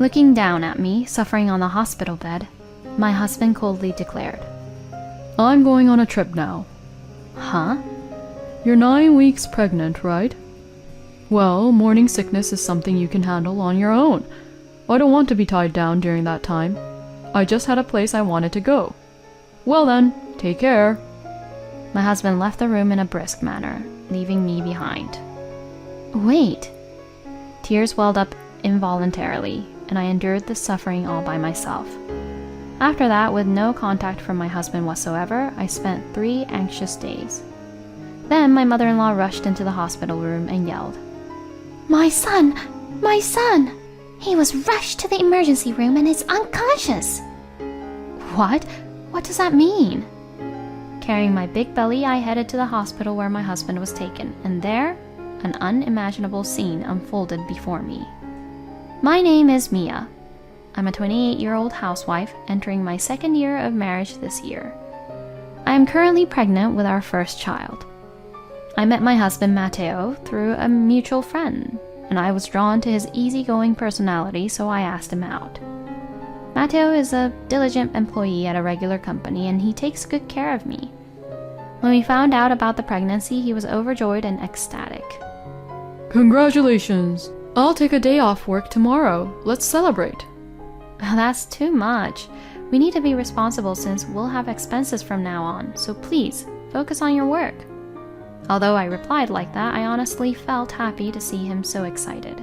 Looking down at me, suffering on the hospital bed, my husband coldly declared, "I'm going on a trip now." "Huh?" "You're 9 weeks pregnant, right? Well, morning sickness is something you can handle on your own. I don't want to be tied down during that time. I just had a place I wanted to go. Well then, take care." My husband left the room in a brisk manner, leaving me behind. Wait! Tears welled up involuntarily, and I endured the suffering all by myself. After that, with no contact from my husband whatsoever, I spent 3 anxious days. Then my mother-in-law rushed into the hospital room and yelled, My son! My son! He was rushed to the emergency room and is unconscious!" What? What does that mean? Carrying my big belly, I headed to the hospital where my husband was taken, and there, an unimaginable scene unfolded before me. My name is Mia. I'm a 28-year-old housewife entering my 2nd year of marriage this year. I am currently pregnant with our first child. I met my husband Matteo through a mutual friend, and I was drawn to his easygoing personality, so I asked him out. Matteo is a diligent employee at a regular company, and he takes good care of me. When we found out about the pregnancy, he was overjoyed and ecstatic. "Congratulations! I'll take a day off work tomorrow. Let's celebrate." That's too much. We need to be responsible since we'll have expenses from now on, so please, focus on your work. Although I replied like that, I honestly felt happy to see him so excited.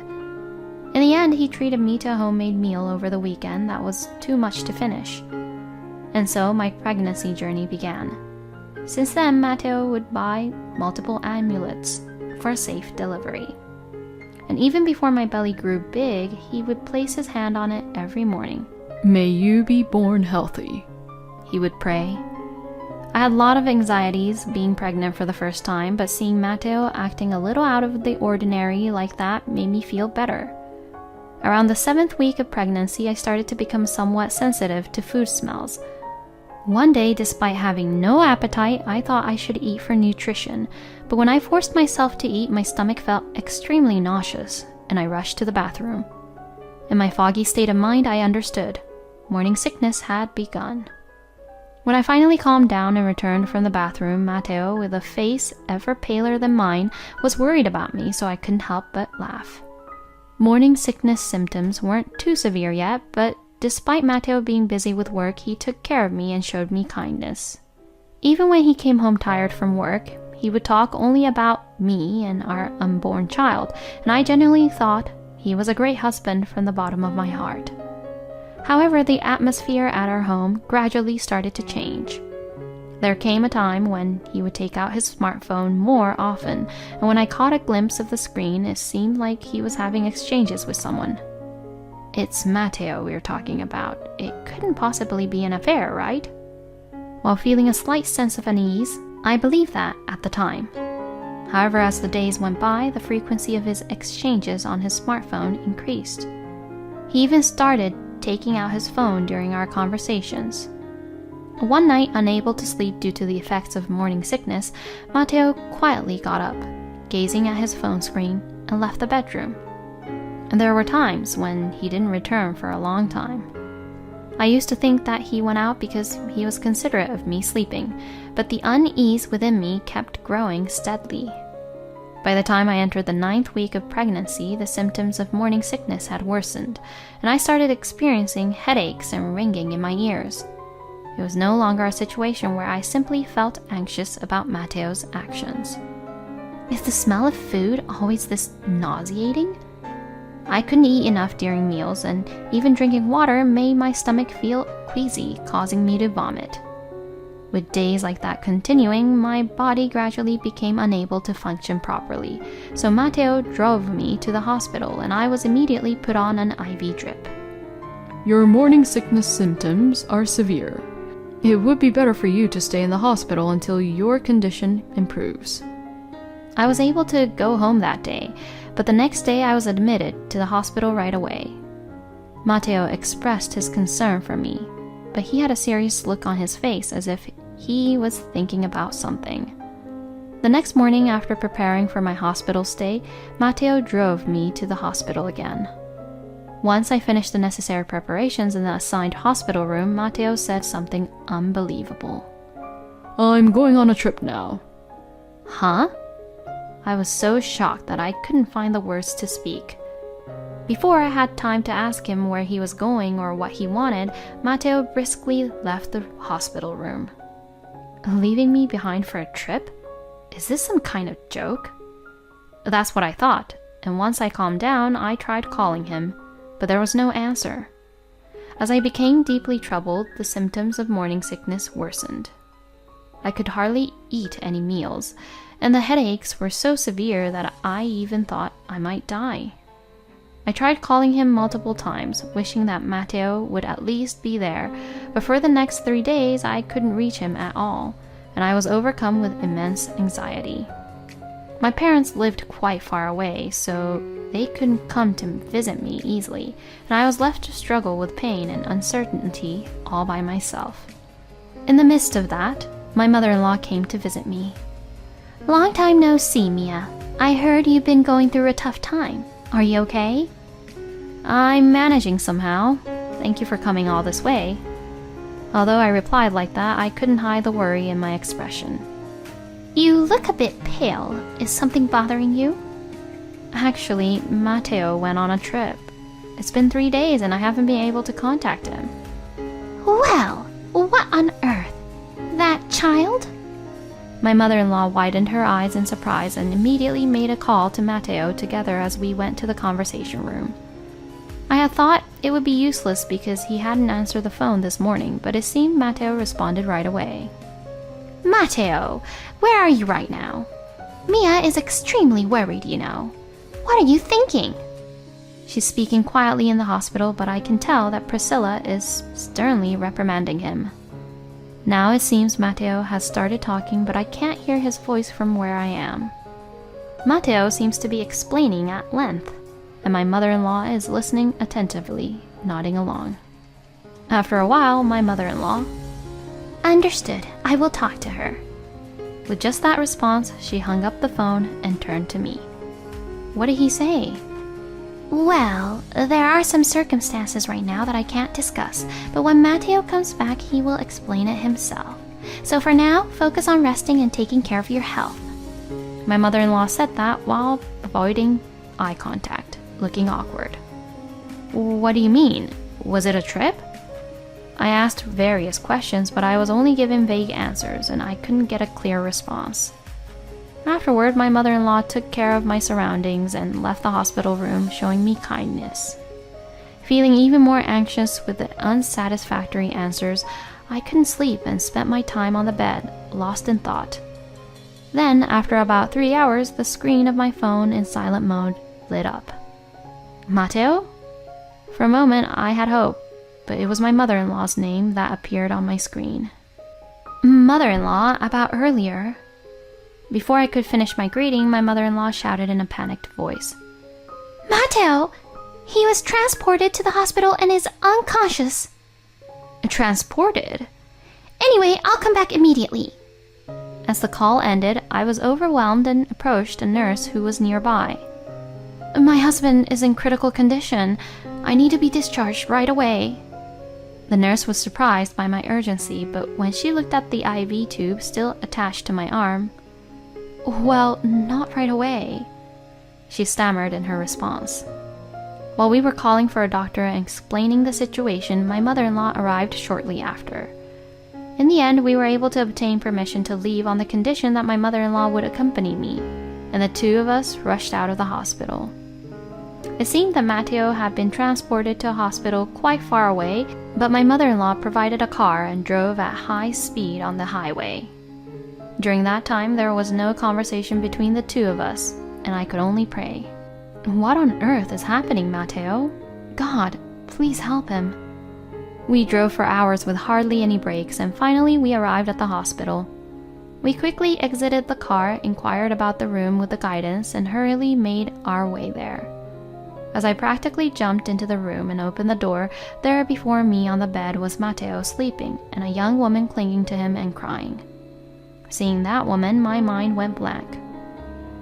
In the end, he treated me to a homemade meal over the weekend that was too much to finish. And so my pregnancy journey began. Since then, Matteo would buy multiple amulets for a safe delivery. And even before my belly grew big, he would place his hand on it every morning. "May you be born healthy," he would pray. I had a lot of anxieties being pregnant for the first time, but seeing Matteo acting a little out of the ordinary like that made me feel better. Around the 7th week of pregnancy, I started to become somewhat sensitive to food smells. One day, despite having no appetite, I thought I should eat for nutrition, but when I forced myself to eat, my stomach felt extremely nauseous, and I rushed to the bathroom. In my foggy state of mind, I understood. Morning sickness had begun. When I finally calmed down and returned from the bathroom, Matteo, with a face ever paler than mine, was worried about me, so I couldn't help but laugh. Morning sickness symptoms weren't too severe yet, but despite Matteo being busy with work, he took care of me and showed me kindness. Even when he came home tired from work, he would talk only about me and our unborn child, and I genuinely thought he was a great husband from the bottom of my heart. However, the atmosphere at our home gradually started to change. There came a time when he would take out his smartphone more often, and when I caught a glimpse of the screen, it seemed like he was having exchanges with someone. It's Matteo we're talking about. It couldn't possibly be an affair, right? While feeling a slight sense of unease, I believed that at the time. However, as the days went by, the frequency of his exchanges on his smartphone increased. He even started taking out his phone during our conversations. One night, unable to sleep due to the effects of morning sickness, Matteo quietly got up, gazing at his phone screen, and left the bedroom. And there were times when he didn't return for a long time. I used to think that he went out because he was considerate of me sleeping, but the unease within me kept growing steadily. By the time I entered the 9th week of pregnancy, the symptoms of morning sickness had worsened, and I started experiencing headaches and ringing in my ears. It was no longer a situation where I simply felt anxious about Matteo's actions. Is the smell of food always this nauseating? I couldn't eat enough during meals, and even drinking water made my stomach feel queasy, causing me to vomit. With days like that continuing, my body gradually became unable to function properly, so Matteo drove me to the hospital, and I was immediately put on an IV drip. "Your morning sickness symptoms are severe. It would be better for you to stay in the hospital until your condition improves." I was able to go home that day, but the next day I was admitted to the hospital right away. Matteo expressed his concern for me, but he had a serious look on his face as if he was thinking about something. The next morning, after preparing for my hospital stay, Matteo drove me to the hospital again. Once I finished the necessary preparations in the assigned hospital room, Matteo said something unbelievable. I'm going on a trip now. Huh? I was so shocked that I couldn't find the words to speak. Before I had time to ask him where he was going or what he wanted, Matteo briskly left the hospital room. Leaving me behind for a trip? Is this some kind of joke? That's what I thought, and once I calmed down, I tried calling him, but there was no answer. As I became deeply troubled, the symptoms of morning sickness worsened. I could hardly eat any meals, and the headaches were so severe that I even thought I might die. I tried calling him multiple times, wishing that Matteo would at least be there, but for the next 3 days I couldn't reach him at all, and I was overcome with immense anxiety. My parents lived quite far away, so they couldn't come to visit me easily, and I was left to struggle with pain and uncertainty all by myself. In the midst of that, my mother-in-law came to visit me. Long time no see, Mia. I heard you've been going through a tough time. Are you okay? I'm managing somehow. Thank you for coming all this way. Although I replied like that, I couldn't hide the worry in my expression. You look a bit pale. Is something bothering you? Actually, Matteo went on a trip. It's been 3 days and I haven't been able to contact him. Well, what on earth? That child? My mother-in-law widened her eyes in surprise and immediately made a call to Matteo together as we went to the conversation room. I had thought it would be useless because he hadn't answered the phone this morning, but it seemed Matteo responded right away. Matteo, where are you right now? Mia is extremely worried, you know. What are you thinking? She's speaking quietly in the hospital, but I can tell that Priscilla is sternly reprimanding him. Now it seems Matteo has started talking, but I can't hear his voice from where I am. Matteo seems to be explaining at length, and my mother-in-law is listening attentively, nodding along. After a while, my mother-in-law, Understood. I will talk to her. With just that response, she hung up the phone and turned to me. What did he say? Well, there are some circumstances right now that I can't discuss, but when Matteo comes back, he will explain it himself. So for now, focus on resting and taking care of your health. My mother-in-law said that while avoiding eye contact, looking awkward. What do you mean? Was it a trip? I asked various questions, but I was only given vague answers, and I couldn't get a clear response. Afterward, my mother-in-law took care of my surroundings and left the hospital room, showing me kindness. Feeling even more anxious with the unsatisfactory answers, I couldn't sleep and spent my time on the bed, lost in thought. Then, after about 3 hours, the screen of my phone in silent mode lit up. Matteo? For a moment, I had hope, but it was my mother-in-law's name that appeared on my screen. Mother-in-law, about earlier. Before I could finish my greeting, my mother-in-law shouted in a panicked voice. Matteo! He was transported to the hospital and is unconscious. Transported? Anyway, I'll come back immediately. As the call ended, I was overwhelmed and approached a nurse who was nearby. My husband is in critical condition. I need to be discharged right away. The nurse was surprised by my urgency, but when she looked at the IV tube still attached to my arm, "Well, not right away," she stammered in her response. While we were calling for a doctor and explaining the situation, my mother-in-law arrived shortly after. In the end, we were able to obtain permission to leave on the condition that my mother-in-law would accompany me, and the two of us rushed out of the hospital. It seemed that Matteo had been transported to a hospital quite far away, but my mother-in-law provided a car and drove at high speed on the highway. During that time, there was no conversation between the two of us, and I could only pray. What on earth is happening, Matteo? God, please help him. We drove for hours with hardly any breaks, and finally we arrived at the hospital. We quickly exited the car, inquired about the room with the guidance, and hurriedly made our way there. As I practically jumped into the room and opened the door, there before me on the bed was Matteo sleeping, and a young woman clinging to him and crying. Seeing that woman, my mind went blank.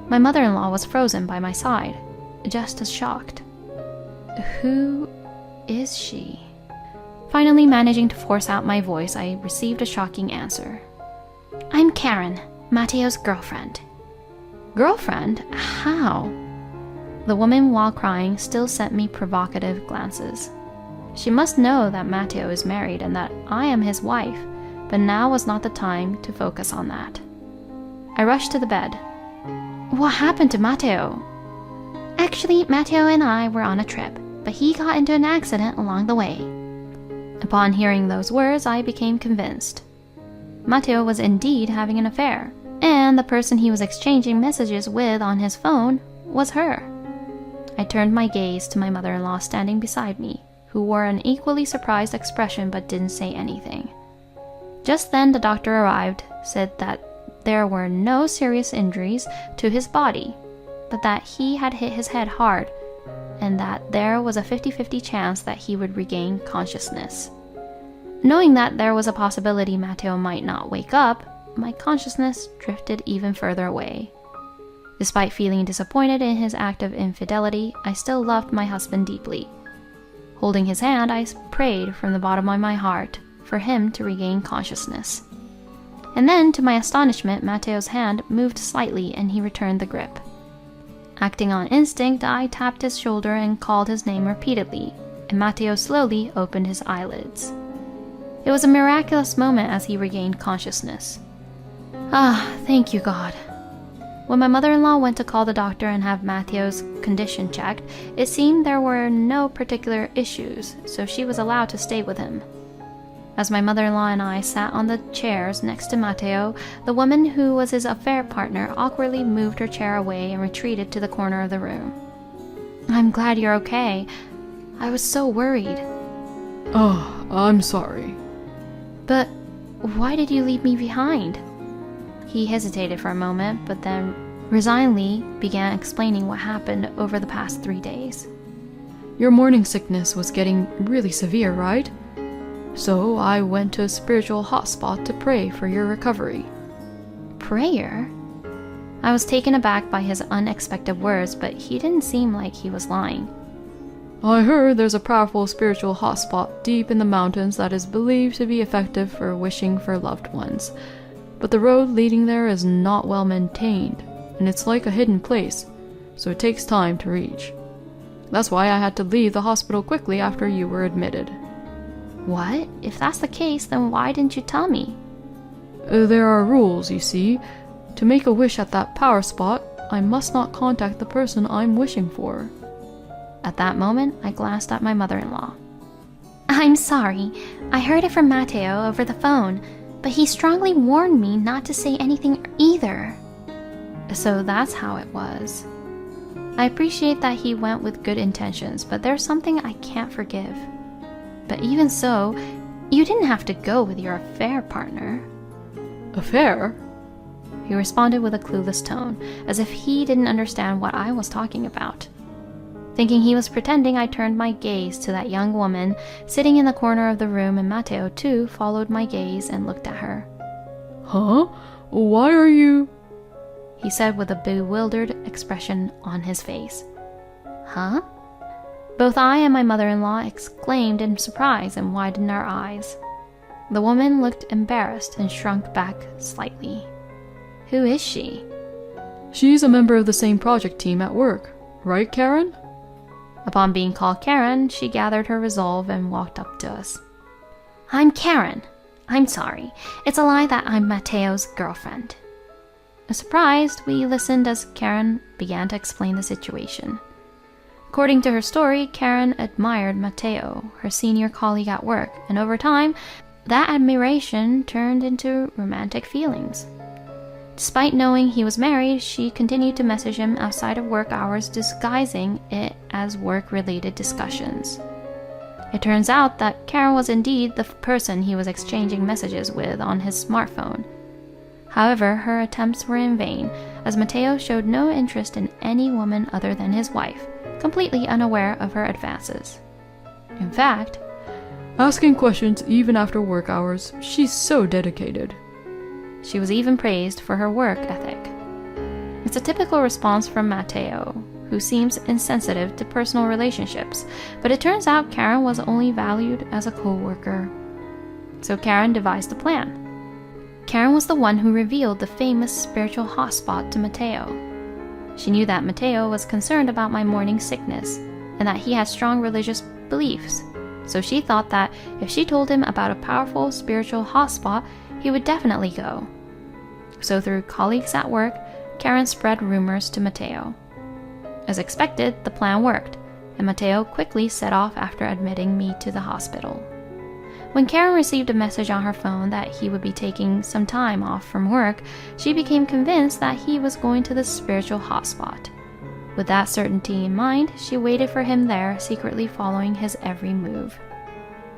My mother-in-law was frozen by my side, just as shocked. Who is she? Finally managing to force out my voice, I received a shocking answer. I'm Karen, Matteo's girlfriend. Girlfriend? How? The woman, while crying, still sent me provocative glances. She must know that Matteo is married and that I am his wife, but now was not the time to focus on that. I rushed to the bed. What happened to Matteo? Actually, Matteo and I were on a trip, but he got into an accident along the way. Upon hearing those words, I became convinced. Matteo was indeed having an affair, and the person he was exchanging messages with on his phone was her. I turned my gaze to my mother-in-law standing beside me, who wore an equally surprised expression but didn't say anything. Just then the doctor arrived, said that there were no serious injuries to his body, but that he had hit his head hard, and that there was a 50-50 chance that he would regain consciousness. Knowing that there was a possibility Matteo might not wake up, my consciousness drifted even further away. Despite feeling disappointed in his act of infidelity, I still loved my husband deeply. Holding his hand, I prayed from the bottom of my heart for him to regain consciousness. And then, to my astonishment, Matteo's hand moved slightly and he returned the grip. Acting on instinct, I tapped his shoulder and called his name repeatedly, and Matteo slowly opened his eyelids. It was a miraculous moment as he regained consciousness. Ah, thank you, God. When my mother-in-law went to call the doctor and have Matteo's condition checked, it seemed there were no particular issues, so she was allowed to stay with him. As my mother-in-law and I sat on the chairs next to Matteo, the woman who was his affair partner awkwardly moved her chair away and retreated to the corner of the room. I'm glad you're okay. I was so worried. Oh, I'm sorry. But why did you leave me behind? He hesitated for a moment, but then resignedly began explaining what happened over the past 3 days. Your morning sickness was getting really severe, right? So I went to a spiritual hotspot to pray for your recovery. Prayer? I was taken aback by his unexpected words, but he didn't seem like he was lying. I heard there's a powerful spiritual hotspot deep in the mountains that is believed to be effective for wishing for loved ones. But the road leading there is not well maintained, and it's like a hidden place, so it takes time to reach. That's why I had to leave the hospital quickly after you were admitted. What? If that's the case, then why didn't you tell me? There are rules, you see. To make a wish at that power spot, I must not contact the person I'm wishing for. At that moment, I glanced at my mother-in-law. I'm sorry. I heard it from Matteo over the phone, but he strongly warned me not to say anything either. So that's how it was. I appreciate that he went with good intentions, but there's something I can't forgive. But even so, you didn't have to go with your affair partner. Affair? He responded with a clueless tone, as if he didn't understand what I was talking about. Thinking he was pretending, I turned my gaze to that young woman sitting in the corner of the room, and Matteo too followed my gaze and looked at her. Huh? Why are you... He said with a bewildered expression on his face. Huh? Both I and my mother-in-law exclaimed in surprise and widened our eyes. The woman looked embarrassed and shrunk back slightly. Who is she? She's a member of the same project team at work, right, Karen? Upon being called Karen, she gathered her resolve and walked up to us. I'm Karen. I'm sorry. It's a lie that I'm Matteo's girlfriend. Surprised, we listened as Karen began to explain the situation. According to her story, Karen admired Matteo, her senior colleague at work, and over time, that admiration turned into romantic feelings. Despite knowing he was married, she continued to message him outside of work hours, disguising it as work-related discussions. It turns out that Karen was indeed the person he was exchanging messages with on his smartphone. However, her attempts were in vain, as Matteo showed no interest in any woman other than his wife, completely unaware of her advances. In fact, asking questions even after work hours, she's so dedicated. She was even praised for her work ethic. It's a typical response from Matteo, who seems insensitive to personal relationships, but it turns out Karen was only valued as a co-worker. So Karen devised a plan. Karen was the one who revealed the famous spiritual hotspot to Mateo. She knew that Mateo was concerned about my morning sickness and that he had strong religious beliefs, so she thought that if she told him about a powerful spiritual hotspot, he would definitely go. So through colleagues at work, Karen spread rumors to Mateo. As expected, the plan worked, and Mateo quickly set off after admitting me to the hospital. When Karen received a message on her phone that he would be taking some time off from work, she became convinced that he was going to the spiritual hotspot. With that certainty in mind, she waited for him there, secretly following his every move.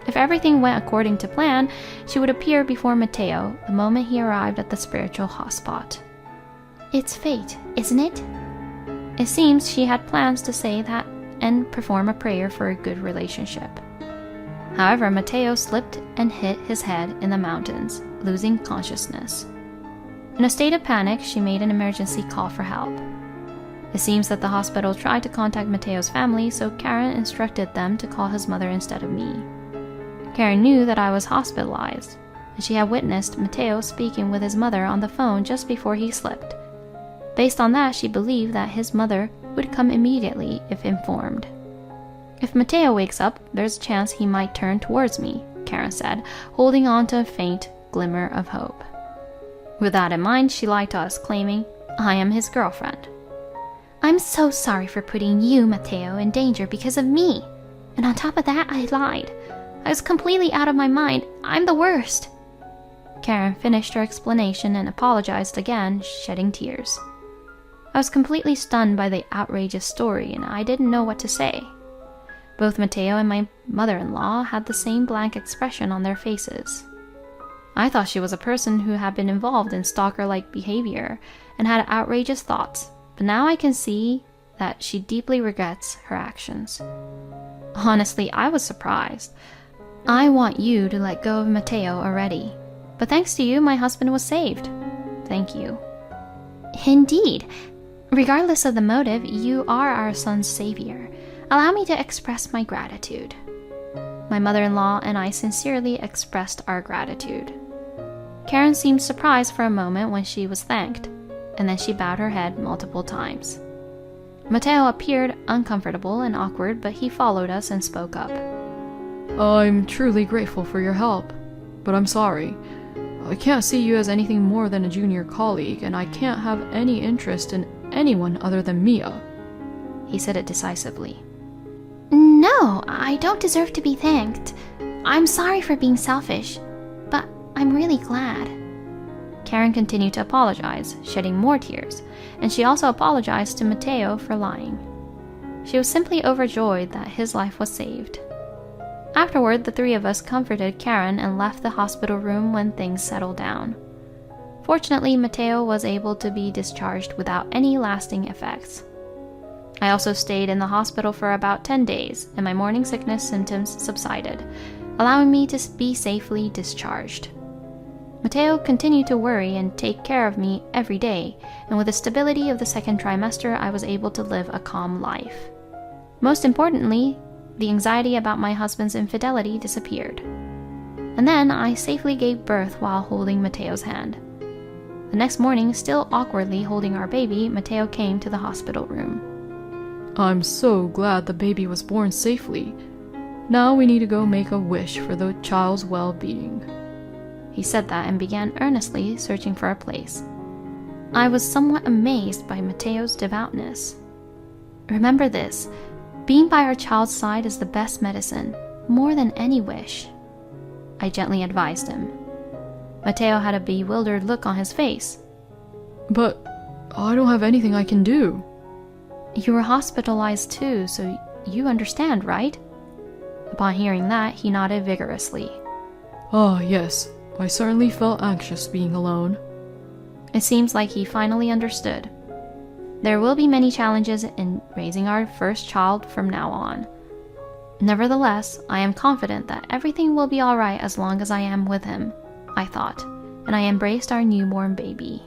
If everything went according to plan, she would appear before Mateo the moment he arrived at the spiritual hotspot. It's fate, isn't it? It seems she had plans to say that and perform a prayer for a good relationship. However, Mateo slipped and hit his head in the mountains, losing consciousness. In a state of panic, she made an emergency call for help. It seems that the hospital tried to contact Mateo's family, so Karen instructed them to call his mother instead of me. Karen knew that I was hospitalized, and she had witnessed Mateo speaking with his mother on the phone just before he slipped. Based on that, she believed that his mother would come immediately if informed. If Mateo wakes up, there's a chance he might turn towards me, Karen said, holding on to a faint glimmer of hope. With that in mind, she lied to us, claiming, "I am his girlfriend." I'm so sorry for putting you, Mateo, in danger because of me. And on top of that, I lied. I was completely out of my mind. I'm the worst. Karen finished her explanation and apologized again, shedding tears. I was completely stunned by the outrageous story, and I didn't know what to say. Both Mateo and my mother-in-law had the same blank expression on their faces. I thought she was a person who had been involved in stalker-like behavior and had outrageous thoughts, but now I can see that she deeply regrets her actions. Honestly, I was surprised. I want you to let go of Mateo already, but thanks to you, my husband was saved. Thank you. Indeed. Regardless of the motive, you are our son's savior. Allow me to express my gratitude. My mother-in-law and I sincerely expressed our gratitude. Karen seemed surprised for a moment when she was thanked, and then she bowed her head multiple times. Mateo appeared uncomfortable and awkward, but he followed us and spoke up. I'm truly grateful for your help, but I'm sorry. I can't see you as anything more than a junior colleague, and I can't have any interest in anyone other than Mia. He said it decisively. No, I don't deserve to be thanked. I'm sorry for being selfish, but I'm really glad. Karen continued to apologize, shedding more tears, and she also apologized to Mateo for lying. She was simply overjoyed that his life was saved. Afterward, the three of us comforted Karen and left the hospital room when things settled down. Fortunately, Mateo was able to be discharged without any lasting effects. I also stayed in the hospital for about 10 days, and my morning sickness symptoms subsided, allowing me to be safely discharged. Mateo continued to worry and take care of me every day, and with the stability of the second trimester, I was able to live a calm life. Most importantly, the anxiety about my husband's infidelity disappeared. And then I safely gave birth while holding Mateo's hand. The next morning, still awkwardly holding our baby, Mateo came to the hospital room. I'm so glad the baby was born safely. Now we need to go make a wish for the child's well-being. He said that and began earnestly searching for a place. I was somewhat amazed by Mateo's devoutness. Remember this, being by our child's side is the best medicine, more than any wish. I gently advised him. Mateo had a bewildered look on his face. But I don't have anything I can do. You were hospitalized too, so you understand, right? Upon hearing that, he nodded vigorously. Ah, yes. I certainly felt anxious being alone. It seems like he finally understood. There will be many challenges in raising our first child from now on. Nevertheless, I am confident that everything will be alright as long as I am with him, I thought, and I embraced our newborn baby.